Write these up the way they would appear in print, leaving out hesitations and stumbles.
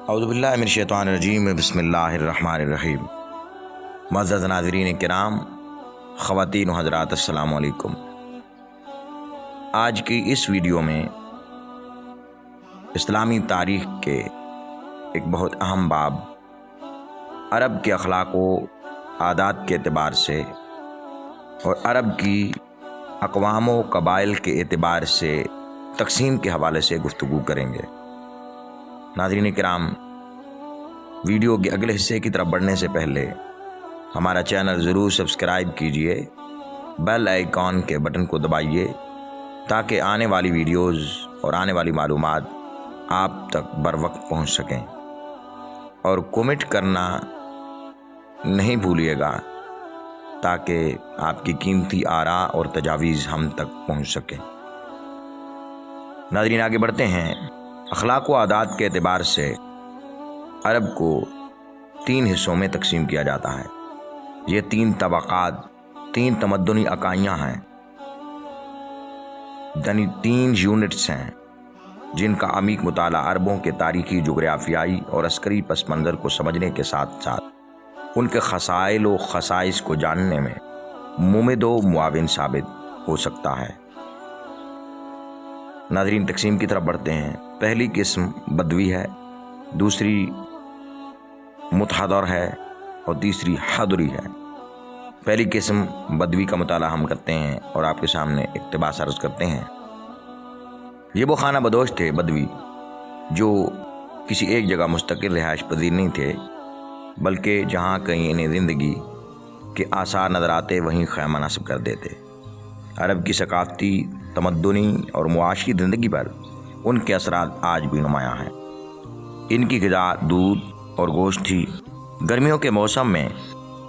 اعوذ باللہ من الشیطان الرجیم بسم اللہ الرحمن الرحیم۔ معزز ناظرین کرام، خواتین و حضرات، السلام علیکم۔ آج کی اس ویڈیو میں اسلامی تاریخ کے ایک بہت اہم باب عرب کے اخلاق و عادات کے اعتبار سے اور عرب کی اقوام و قبائل کے اعتبار سے تقسیم کے حوالے سے گفتگو کریں گے۔ ناظرین کرام، ویڈیو کے اگلے حصے کی طرف بڑھنے سے پہلے ہمارا چینل ضرور سبسکرائب کیجئے، بیل آئیکن کے بٹن کو دبائیے تاکہ آنے والی ویڈیوز اور آنے والی معلومات آپ تک بر وقت پہنچ سکیں، اور کومنٹ کرنا نہیں بھولیے گا تاکہ آپ کی قیمتی آراء اور تجاویز ہم تک پہنچ سکیں۔ ناظرین، آگے بڑھتے ہیں۔ اخلاق و عادات کے اعتبار سے عرب کو 3 حصوں میں تقسیم کیا جاتا ہے۔ یہ 3 طبقات 3 تمدنی اکائیاں ہیں، یعنی 3 یونٹس ہیں جن کا عمیق مطالعہ عربوں کے تاریخی، جغرافیائی اور عسکری پس منظر کو سمجھنے کے ساتھ ساتھ ان کے خصائل و خصائص کو جاننے میں ممد و معاون ثابت ہو سکتا ہے۔ ناظرین، تقسیم کی طرف بڑھتے ہیں۔ پہلی قسم بدوی ہے، دوسری متحضر ہے اور تیسری حضری ہے۔ پہلی قسم بدوی کا مطالعہ ہم کرتے ہیں اور آپ کے سامنے اقتباس عرض کرتے ہیں۔ یہ وہ خانہ بدوش تھے بدوی جو کسی ایک جگہ مستقل رہائش پذیر نہیں تھے، بلکہ جہاں کہیں انہیں زندگی کے آثار نظر آتے وہیں خیمہ نصب کر دیتے۔ عرب کی ثقافتی، تمدنی اور معاشی زندگی پر ان کے اثرات آج بھی نمایاں ہیں۔ ان کی غذا دودھ اور گوشت تھی۔ گرمیوں کے موسم میں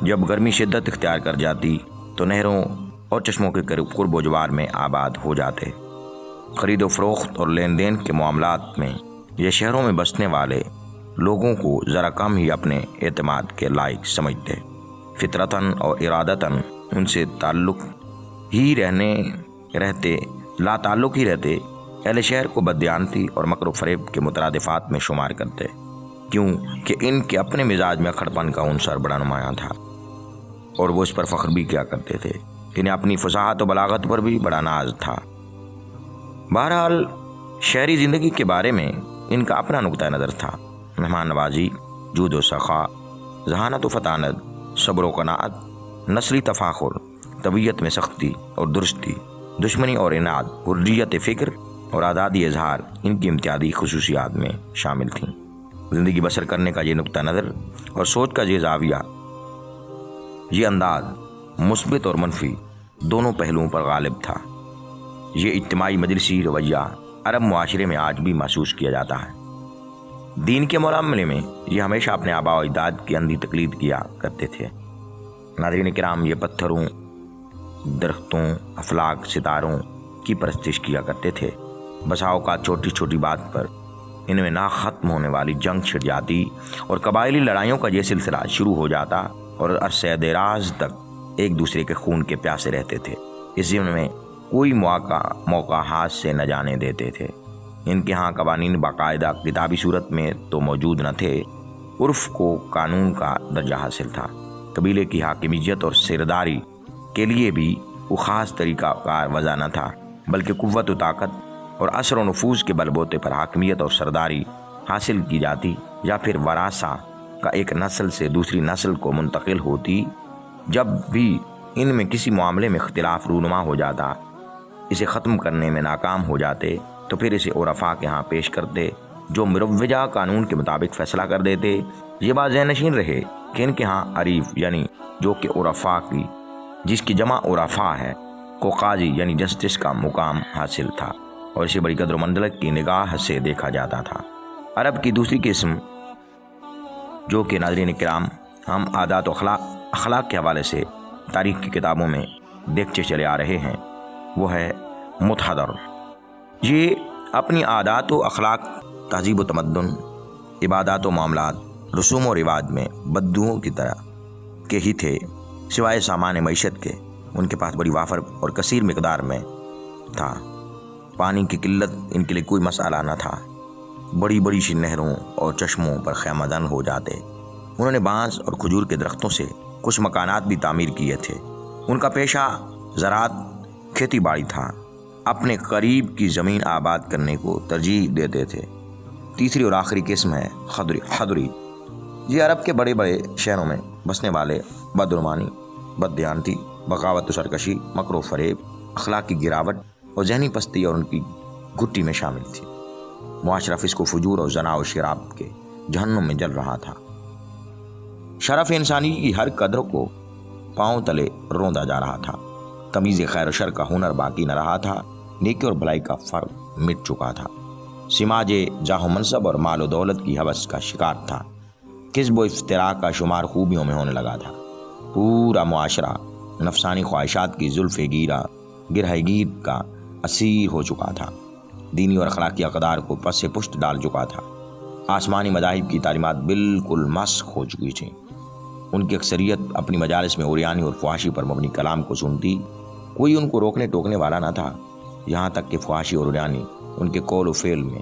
جب گرمی شدت اختیار کر جاتی تو نہروں اور چشموں کے قرب و جوار میں آباد ہو جاتے۔ خرید و فروخت اور لین دین کے معاملات میں یہ شہروں میں بسنے والے لوگوں کو ذرا کم ہی اپنے اعتماد کے لائق سمجھتے۔ فطرتاً اور ارادتاً ان سے لا تعلق ہی رہتے اہل شہر کو بددیانتی اور مکر و فریب کے مترادفات میں شمار کرتے، کیوں کہ ان کے اپنے مزاج میں کھڑپن کا عنصر بڑا نمایاں تھا اور وہ اس پر فخر بھی کیا کرتے تھے۔ انہیں اپنی فصاحت و بلاغت پر بھی بڑا ناز تھا۔ بہرحال شہری زندگی کے بارے میں ان کا اپنا نقطہ نظر تھا۔ مہمان نوازی، جود و سخا، ذہانت و فطانت، صبر و قناعت، نسلی تفاخر، طبیعت میں سختی اور درستی، دشمنی اور اناد، حریت فکر اور آزادی اظہار ان کی امتیازی خصوصیات میں شامل تھیں۔ زندگی بسر کرنے کا یہ نقطہ نظر اور سوچ کا یہ زاویہ، یہ انداز مثبت اور منفی دونوں پہلوؤں پر غالب تھا۔ یہ اجتماعی مجلسی رویہ عرب معاشرے میں آج بھی محسوس کیا جاتا ہے۔ دین کے معاملے میں یہ ہمیشہ اپنے آباء و اجداد کی اندھی تقلید کیا کرتے تھے۔ ناظرین کرام، یہ پتھروں، درختوں، افلاک، ستاروں کی پرستش کیا کرتے تھے۔ بسا اوقات چھوٹی چھوٹی بات پر ان میں نہ ختم ہونے والی جنگ چھڑ جاتی اور قبائلی لڑائیوں کا یہ سلسلہ شروع ہو جاتا اور عرصہ دراز تک ایک دوسرے کے خون کے پیاسے رہتے تھے۔ اس ضمن میں کوئی موقع ہاتھ سے نہ جانے دیتے تھے۔ ان کے ہاں قوانین باقاعدہ کتابی صورت میں تو موجود نہ تھے، عرف کو قانون کا درجہ حاصل تھا۔ قبیلے کی حاکمیت اور سرداری کے لیے بھی وہ خاص طریقہ کار وضع نہ تھا، بلکہ قوت و طاقت اور اثر و نفوذ کے بل بوتے پر حاکمیت اور سرداری حاصل کی جاتی، یا پھر وراثہ کا ایک نسل سے دوسری نسل کو منتقل ہوتی۔ جب بھی ان میں کسی معاملے میں اختلاف رونما ہو جاتا، اسے ختم کرنے میں ناکام ہو جاتے تو پھر اسے عرفاء کے ہاں پیش کرتے، جو مروجہ قانون کے مطابق فیصلہ کر دیتے۔ یہ بات ذہن نشین رہے کہ ان کے ہاں عریف یعنی جو کہ عرفاء کی، جس کی جمع عرفاء ہے، کو قاضی یعنی جسٹس کا مقام حاصل تھا اور اسے بڑی قدر و منزلت کی نگاہ سے دیکھا جاتا تھا۔ عرب کی دوسری قسم، جو کہ ناظرین کرام ہم عادات و اخلاق کے حوالے سے تاریخ کی کتابوں میں دیکھتے چلے آ رہے ہیں، وہ ہے متحضر۔ یہ اپنی عادات و اخلاق، تہذیب و تمدن، عبادات و معاملات، رسوم و رواج میں بدوؤں کی طرح کے ہی تھے، سوائے سامان معیشت کے ان کے پاس بڑی وافر اور کثیر مقدار میں تھا۔ پانی کی قلت ان کے لیے کوئی مسئلہ نہ تھا۔ बड़ी बड़ी सी नहरों और चश्मों पर ख़ैमादन हो जाते। उन्होंने बांस और खजूर के दरख्तों से कुछ मकानात भी तामीर किए थे। उनका पेशा ज़राअत खेती बाड़ी था। अपने करीब की ज़मीन आबाद करने को तरजीह देते थे। तीसरी और आखिरी किस्म है खदरी। ये अरब के बड़े बड़े शहरों में बसने वाले बदगुमानी, बददियानती, बगावत व सरकशी, मकर व फरेब, अखलाक की गिरावट और जहनी पस्ती और उनकी घुट्टी में शामिल थी। मुआशरा फिस्को फजूर और जना और शराब के जहन्नुम में जल रहा था। शरफ इंसानी की हर कदर को पांव तले रोंदा जा रहा था। तमीज़ खैर शर का हुनर बाकी न रहा था। नेकी और भलाई का फर्क मिट चुका था। सिमाजे जाहो मनसब और मालो दौलत की हवस का शिकार था। किस्ब व इफ्तिरा का शुमार खूबियों में होने लगा था। पूरा मुआशरा नफसानी ख्वाहिशात की जुल्फ़े गिरहगीर का असीर हो चुका था। दीनी और अखलाकी अक़दार को पस से पुष्ट डाल चुका था। आसमानी मदाहिब की तालीमात बिल्कुल मस्ख़ हो चुकी थी। उनकी अक्सरियत अपनी मजालिस में उरियानी और फ़हाशी पर मबनी कलाम को सुनती। कोई उनको रोकने टोकने वाला न था। यहाँ तक कि फ़हाशी और उरियानी उनके कौल व फ़ेल में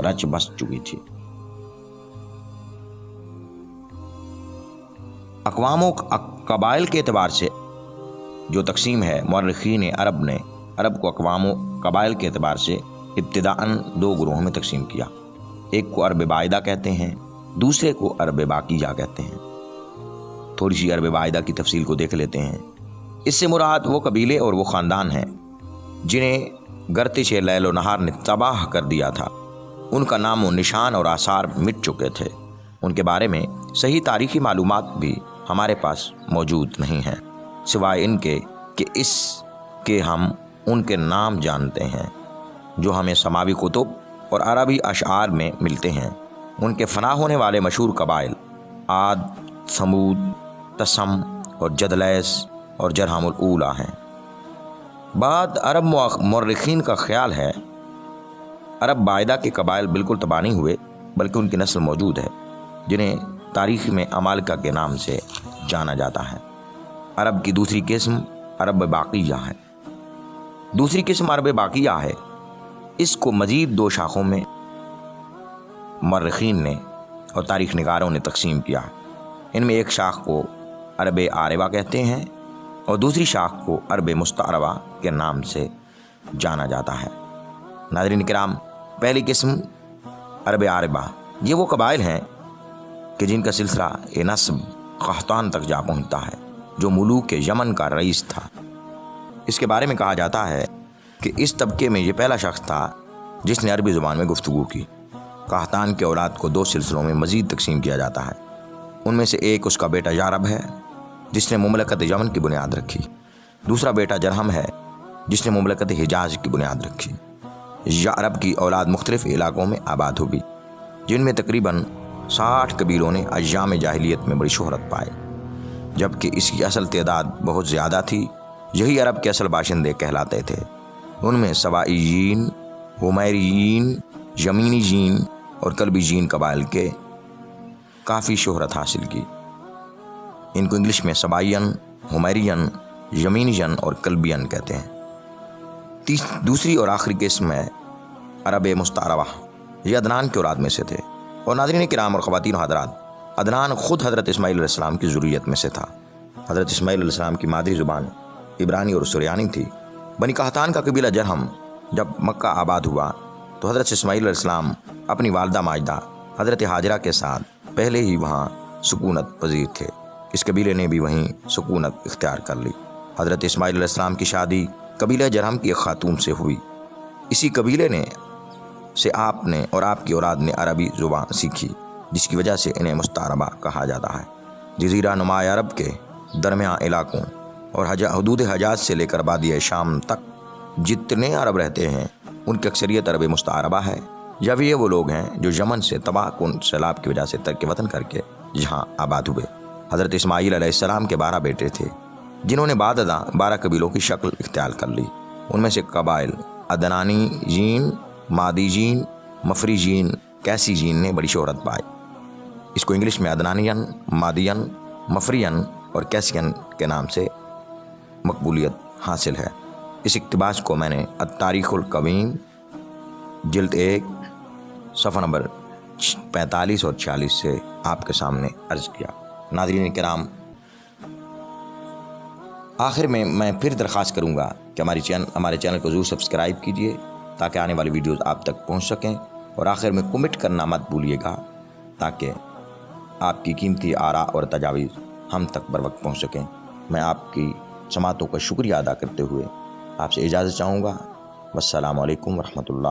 रच बस चुकी थी। अक़वाम कबाइल के एतबार से जो तकसीम है, मुअर्रिख़ीन अरब ने अरब को अक़वाम कबाइल के एतबार से इब्तिदाअन दो ग्रोहों में तकसीम किया। एक को अरब बाइदा कहते हैं, दूसरे को अरब बाक़िया कहते हैं। थोड़ी सी अरब बाइदा की तफसील को देख लेते हैं। इससे मुराद वो कबीले और वो ख़ानदान हैं जिन्हें गर्दिश लैल व नहार ने तबाह कर दिया था। उनका नाम व निशान और आसार मिट चुके थे। उनके बारे में सही तारीख़ी मालूमात भी हमारे पास मौजूद नहीं हैं, सिवाय इनके कि इसके हम उनके नाम जानते हैं जो हमें समावी कुतुब और अरबी अशआर में मिलते हैं। उनके फना होने वाले मशहूर कबाइल आद, समूद, तसम और जदलैस और जरहमुल ऊला हैं। बाद अरब मुअर्रिख़ीन का ख्याल है अरब बाइदा के कबाइल बिल्कुल तबाह नहीं हुए, बल्कि उनकी नस्ल मौजूद है जिन्हें तारीख़ में अमालिका के नाम से जाना जाता है। अरब की दूसरी किस्म अरब बाक़िया है। दूसरी किस्म अरब बाक़िया है। इसको मज़ीद दो शाखों में मुअर्रिख़ीन ने और तारीख़ निगारों ने तकसीम किया है। इनमें एक शाख को अरब आरबा कहते हैं और दूसरी शाख को अरब मुस्तअरबा के नाम से जाना जाता है। नाज़रीन किराम, पहली किस्म अरब आरबा, ये वो कबाइल हैं कि जिनका सिलसिला नस्ब क़हतान तक जा पहुँचता है, जो मुलूक यमन का रईस था। इसके बारे में कहा जाता है कि इस तबके में ये पहला शख्स था जिसने अरबी ज़ुबान में गुफ्तगू की। क़हतान के औलाद को दो सिलसिलों में मज़ीद तकसीम किया जाता है। उनमें से एक उसका बेटा यारब है जिसने मुमलकत यमन की बुनियाद रखी। दूसरा बेटा जरहम है जिसने मुमलकत हिजाज की बुनियाद रखी। यारब की औलाद मुख्तलिफ़ इलाक़ों में आबाद हुई, जिनमें तकरीबन 60 कबीलों ने अय्याम जाहिलियत में बड़ी शोहरत पाई, जबकि इसकी असल तादाद बहुत ज़्यादा थी। यही अरब के असल बाशिंदे कहलाते थे। उनमें सबाईयीन, हुमैरियीन, यमीनीयीन और कल्बीयीन कबाइल के काफ़ी शोहरत हासिल की। इनको इंग्लिश में सबाइयन, हुमैरियन, यमीनियन और कल्बियन कहते हैं। दूसरी और आखिरी किस्म है अरब मुस्तअरबा। ये अदनान के औलाद में से थे। और नाज़रीन किराम और ख़वातीन और हज़रात, अदनान ख़ुद हज़रत इस्माईल अलैहिस्सलाम की ज़ुर्रियत में से था। हज़रत इस्माईल अलैहिस्सलाम की मादरी ज़ुबान इब्रानी और सुरयानी थी। बनी कहतान का कबीला जरहम जब मक्का आबाद हुआ तो हज़रत इस्माईल अलैहिस्सलाम अपनी वालदा माजदा हज़रत हाजरा के साथ पहले ही वहाँ सुकूनत पजीर थे। इस कबीले ने भी वहीं सुकूनत इख्तियार कर ली। हज़रत इस्माईल अलैहिस्सलाम की शादी कबीला जरहम की एक खातून से हुई। इसी कबीले ने से आपने और आपकी औलाद ने अरबी ज़ुबान सीखी, जिसकी वजह से इन्हें मुस्तअरबा कहा जाता है। जज़ीरा नुमा अरब के दरमियान इलाकों और हदूद हजाज से लेकर बादिया शाम तक जितने अरब रहते हैं उनकी अक्सरियत अरब मुस्तअरबा है। या ये वो लोग हैं जो यमन से तबाहकुन सैलाब की वजह से तर्क वतन करके यहाँ आबाद हुए। हज़रत इस्माईल अलैहिस्सलाम के 12 बेटे थे, जिन्होंने बाद 12 कबीलों की शक्ल इख्तियार कर ली। उनमें से कबाइल अदनानीयीन, मादीयीन, मफरीयीन, कैसीयीन ने बड़ी शोहरत पाई। इसको इंग्लिश में अदनानियन, मादियन, मफरियन और कैसियन के नाम से मकबूलियत हासिल है। इस इक़्तिबास को मैंने अत्तारीख़ुल कवीम जिल्द 1 صفحہ نمبر 45 اور 46 سے آپ کے سامنے عرض کیا۔ ناظرین کرام، آخر میں پھر درخواست کروں گا کہ ہمارے چینل کو ضرور سبسکرائب کیجیے تاکہ آنے والی ویڈیوز آپ تک پہنچ سکیں، اور آخر میں کمنٹ کرنا مت بھولیے گا تاکہ آپ کی قیمتی آراء اور تجاویز ہم تک بر وقت پہنچ سکیں۔ میں آپ کی سماعتوں کا شکریہ ادا کرتے ہوئے آپ سے اجازت چاہوں گا۔ والسلام علیکم ورحمۃ اللہ۔